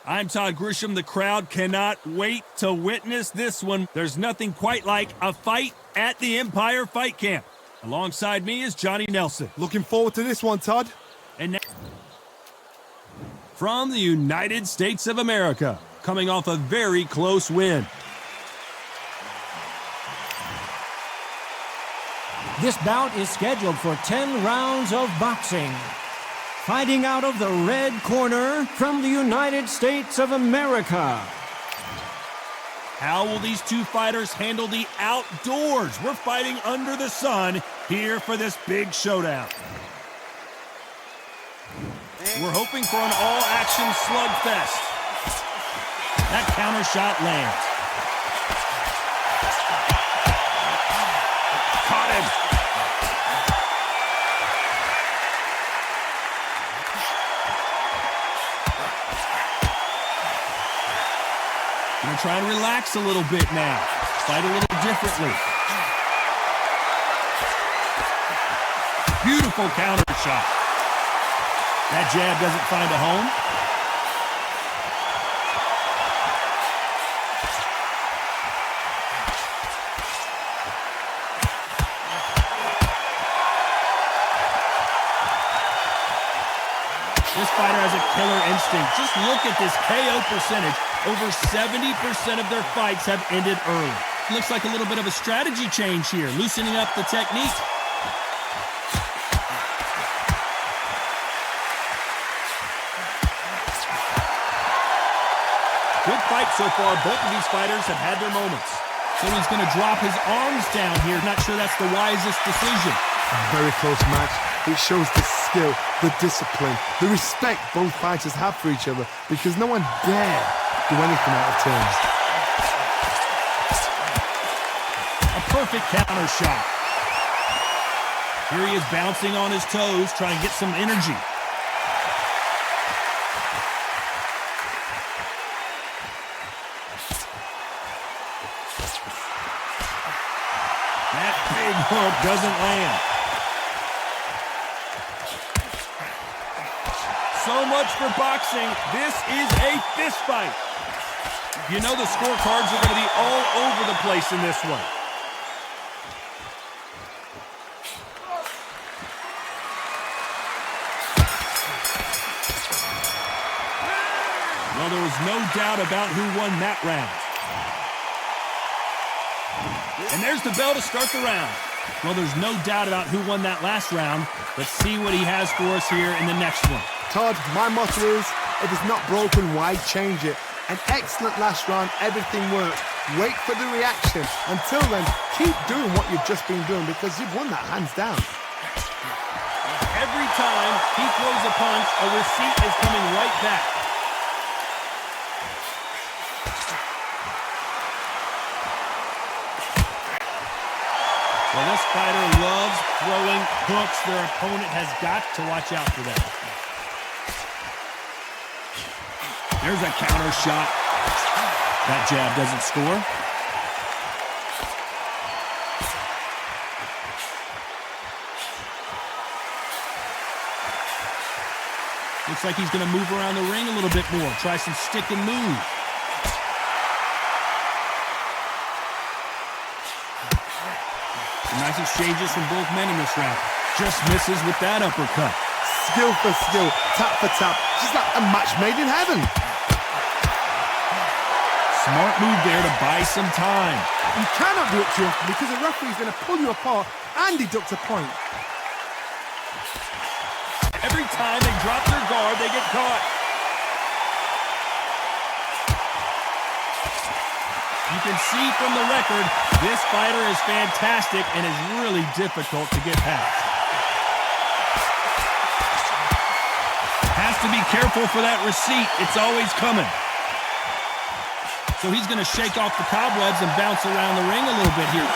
I'm Todd Grisham. The crowd cannot wait to witness this one. There's nothing quite like a fight at the Empire Fight Camp. Alongside me is Johnny Nelson. Looking forward to this one, Todd. And now, from the United States of America, coming off a very close win. This bout is scheduled for 10 rounds of boxing. Fighting out of the red corner from the United States of America. How will these two fighters handle the outdoors? We're fighting under the sun here for this big showdown. We're hoping for an all-action slugfest. That counter shot lands. Caught him. Gonna try and relax a little bit now. Fight a little differently. Beautiful counter shot. That jab doesn't find a home. This fighter has a killer instinct. Just look at this KO percentage. Over 70% of their fights have ended early. Looks like a little bit of a strategy change here, loosening up the technique. Good fight so far. Both of these fighters have had their moments. So he's going to drop his arms down here. Not sure that's the wisest decision. A very close match. It shows the skill, the discipline, the respect both fighters have for each other, because no one dare do anything out of turn. A perfect counter shot. Here he is bouncing on his toes, trying to get some energy. That big hook doesn't land. So much for boxing. This is a fist fight. You know the scorecards are going to be all over the place in this one. Well, there was no doubt about who won that round. And there's the bell to start the round. Well, there's no doubt about who won that last round. Let's see what he has for us here in the next one. Todd, my motto is, if it's not broken, why change it? An excellent last round, everything worked. Wait for the reaction. Until then, keep doing what you've just been doing, because you've won that hands down. Every time he throws a punch, a receipt is coming right back. Well, this fighter loves throwing hooks. Their opponent has got to watch out for that. There's a counter shot. That jab doesn't score. Looks like he's going to move around the ring a little bit more. Try some stick and move. Some nice exchanges from both men in this round. Just misses with that uppercut. Skill for skill, tap for tap. Just like a match made in heaven. Smart move there to buy some time. You cannot do it too often, because the referee's going to pull you apart and deduct a point. Every time they drop their guard, they get caught. You can see from the record, this fighter is fantastic and is really difficult to get past. Has to be careful for that receipt. It's always coming. So he's going to shake off the cobwebs and bounce around the ring a little bit here.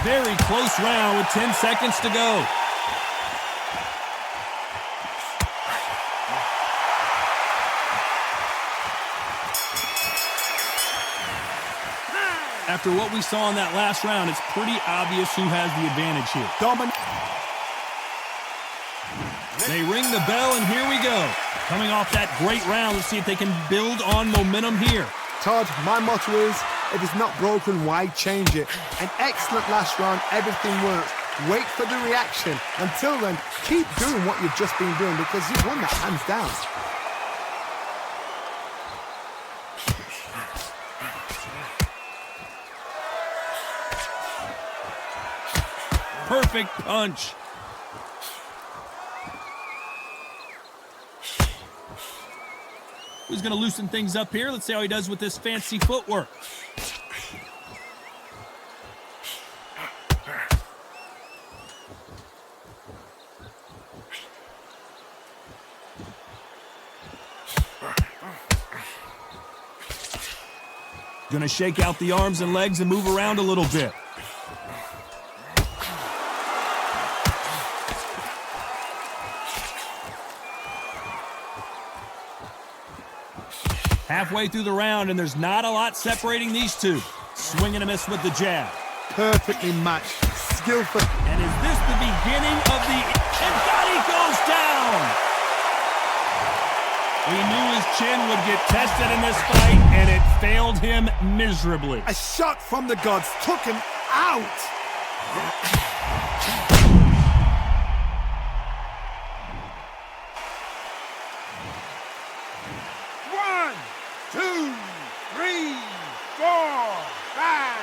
Very close round with 10 seconds to go. After what we saw in that last round, it's pretty obvious who has the advantage here. Dominant. They ring the bell, and here we go. Coming off that great round, let's see if they can build on momentum here. Todd, my motto is, if it's not broken, why change it? An excellent last round, everything works. Wait for the reaction. Until then, keep doing what you've just been doing because you've won that hands down. Perfect punch. Who's going to loosen things up here? Let's see how he does with this fancy footwork. Going to shake out the arms and legs and move around a little bit. Halfway through the round, and there's not a lot separating these two. Swing and a miss with the jab. Perfectly matched. Skillful. And is this the beginning of the... And Gotti goes down! We knew his chin would get tested in this fight, and it failed him miserably. A shot from the gods took him out. One, two, three, four, five.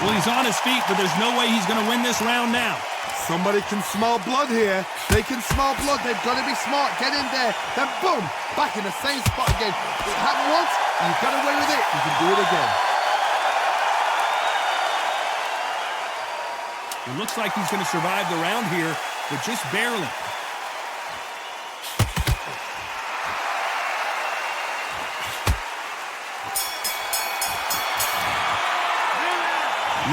Well, he's on his feet, but there's no way he's going to win this round now. Somebody can smell blood here. They can smell blood. They've got to be smart. Get in there. Then boom, back in the same spot again. It happened once, and you got away with it. You can do it again. It looks like he's going to survive the round here, but just barely.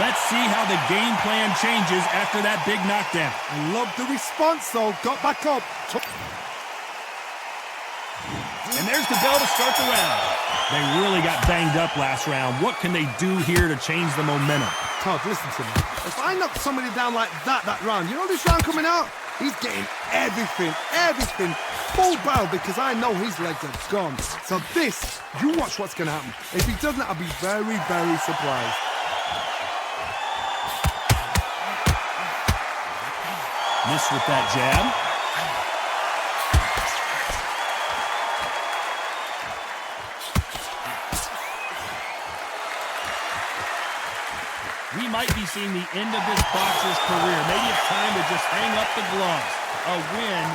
Let's see how the game plan changes after that big knockdown. I love the response, though. Got back up. And there's the bell to start the round. They really got banged up last round. What can they do here to change the momentum? Todd, listen to me. If I knock somebody down like that round, you know this round coming out? He's getting everything, full barrel because I know his legs are gone. So this, you watch what's going to happen. If he doesn't, I'll be very, very surprised. Miss with that jab. We might be seeing the end of this boxer's career. Maybe it's time to just hang up the gloves. A win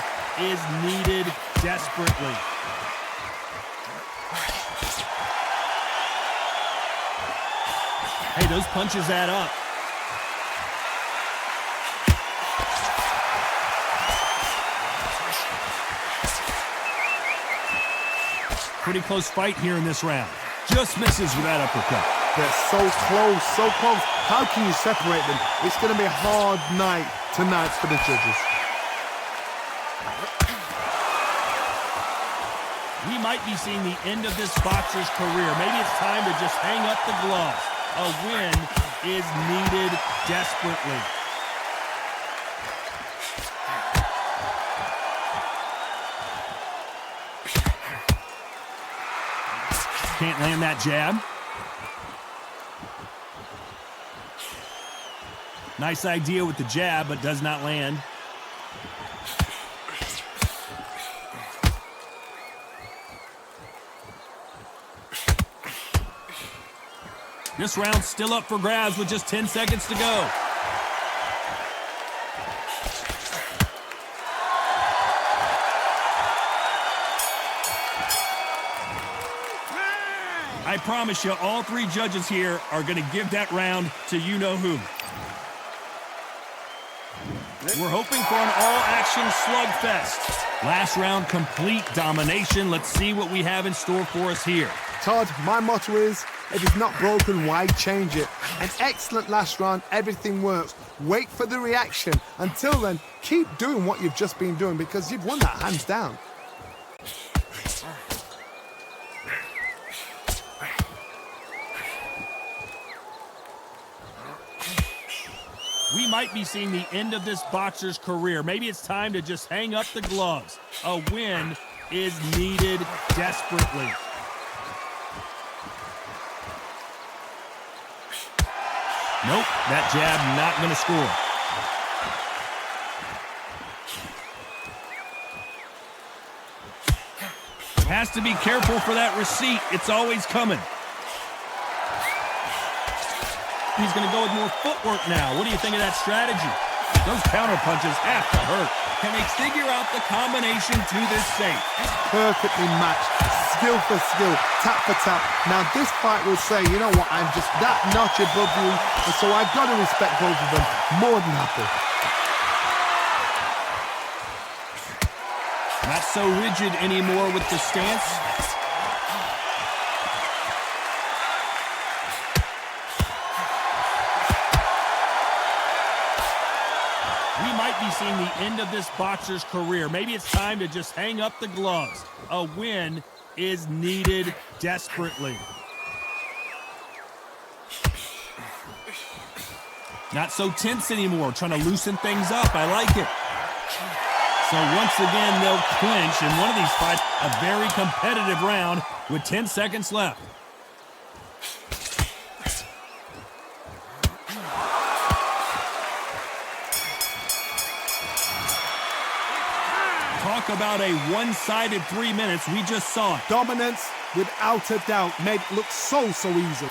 is needed desperately. Hey, those punches add up. Pretty close fight here in this round. Just misses with that uppercut. They're so close, so close. How can you separate them? It's going to be a hard night tonight for the judges. We might be seeing the end of this boxer's career. Maybe it's time to just hang up the gloves. A win is needed desperately. Can't land that jab. Nice idea with the jab, but does not land. This round's still up for grabs with just 10 seconds to go. I promise you, all three judges here are going to give that round to you-know-who. We're hoping for an all-action slugfest. Last round, complete domination. Let's see what we have in store for us here. Todd, my motto is, if it's not broken, why change it? An excellent last round, everything works. Wait for the reaction. Until then, keep doing what you've just been doing because you've won that hands down. We might be seeing the end of this boxer's career. Maybe it's time to just hang up the gloves. A win is needed desperately. Nope, that jab not going to score. Has to be careful for that receipt. It's always coming. He's going to go with more footwork now. What do you think of that strategy? Those counter punches have to hurt. Can they figure out the combination to this safe? Perfectly matched, skill for skill, tap for tap. Now this fight will say, you know what, I'm just that notch above you, and so I've got to respect both of them more than happy. Not so rigid anymore with the stance. We might be seeing the end of this boxer's career. Maybe it's time to just hang up the gloves. A win is needed desperately. Not so tense anymore, trying to loosen things up. I like it. So once again, they'll clinch in one of these fights, a very competitive round with 10 seconds left. Talk about a one-sided 3 minutes. We just saw it. Dominance, without a doubt, made it look so easy.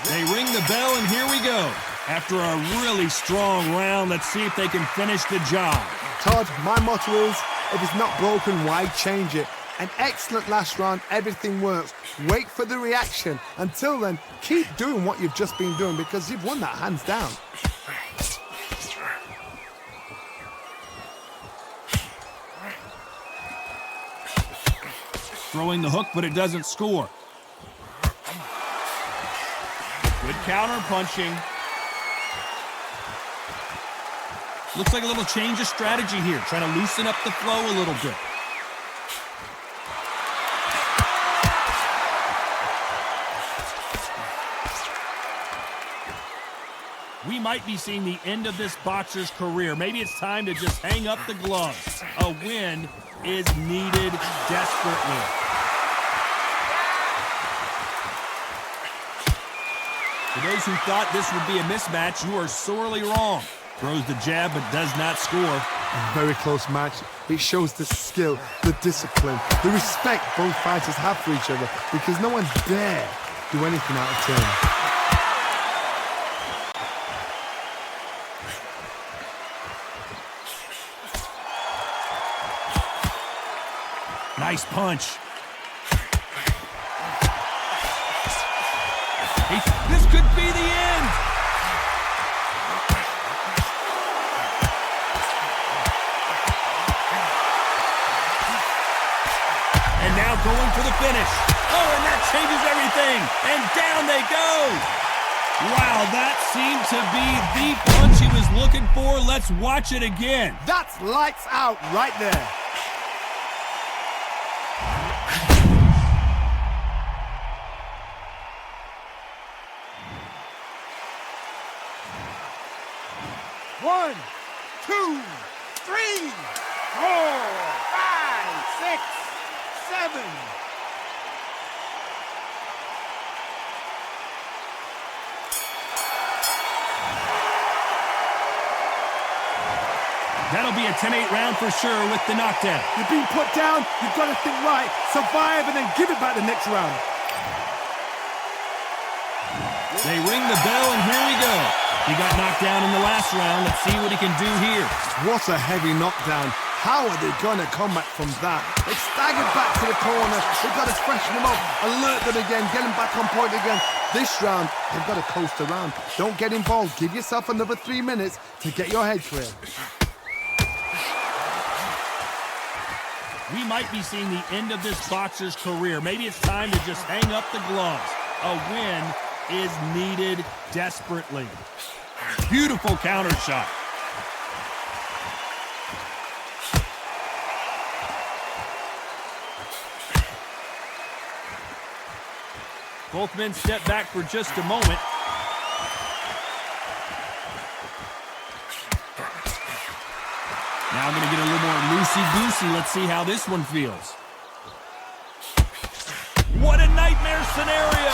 They ring the bell, and here we go. After a really strong round, let's see if they can finish the job. Todd, my motto is, if it's not broken, why change it? An excellent last round, everything works. Wait for the reaction. Until then, keep doing what you've just been doing because you've won that hands down. Throwing the hook, but it doesn't score. Good counter punching. Looks like a little change of strategy here, trying to loosen up the flow a little bit. We might be seeing the end of this boxer's career. Maybe it's time to just hang up the gloves. A win is needed desperately. For those who thought this would be a mismatch, you are sorely wrong. Throws the jab but does not score. A very close match. It shows the skill, the discipline, the respect both fighters have for each other because no one dare do anything out of turn. Nice punch. This could be the end. And now going for the finish. Oh, and that changes everything. And down they go. Wow, that seemed to be the punch he was looking for. Let's watch it again. That's lights out right there. One, two, three, 4, 5, 6, 7. That'll be a 10-8 round for sure with the knockdown. You've been put down, you've got to think right, survive, and then give it back the next round. They ring the bell, and here we go. He got knocked down in the last round. Let's see what he can do here. What a heavy knockdown. How are they going to come back from that? They've staggered back to the corner. They've got to freshen them up, alert them again, get them back on point again. This round, they've got to coast around. Don't get involved. Give yourself another 3 minutes to get your head clear. We might be seeing the end of this boxer's career. Maybe it's time to just hang up the gloves. A win is needed desperately. Beautiful counter shot. Both men step back for just a moment. Now I'm going to get a little more loosey-goosey. Let's see how this one feels. What a nightmare scenario!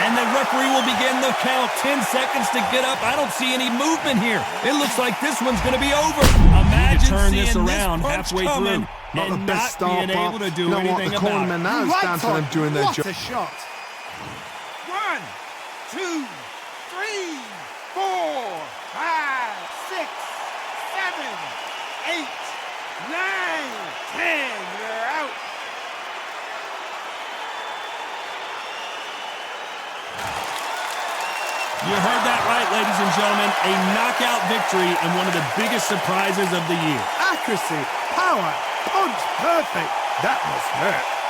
And the referee will begin the count. 10 seconds to get up. I don't see any movement here. It looks like this one's going to be over. Imagine turn this seeing around punch halfway coming through Not the and best not start, being able to do you know what, anything the about cornerman it. now is down to them doing their What job. a shot. 1, 2, 3, 4, 5, 6, 7, 8, 9, 10. You're out. You heard that right, ladies and gentlemen. A knockout victory and one of the biggest surprises of the year. Accuracy, power, punch, perfect. That must hurt.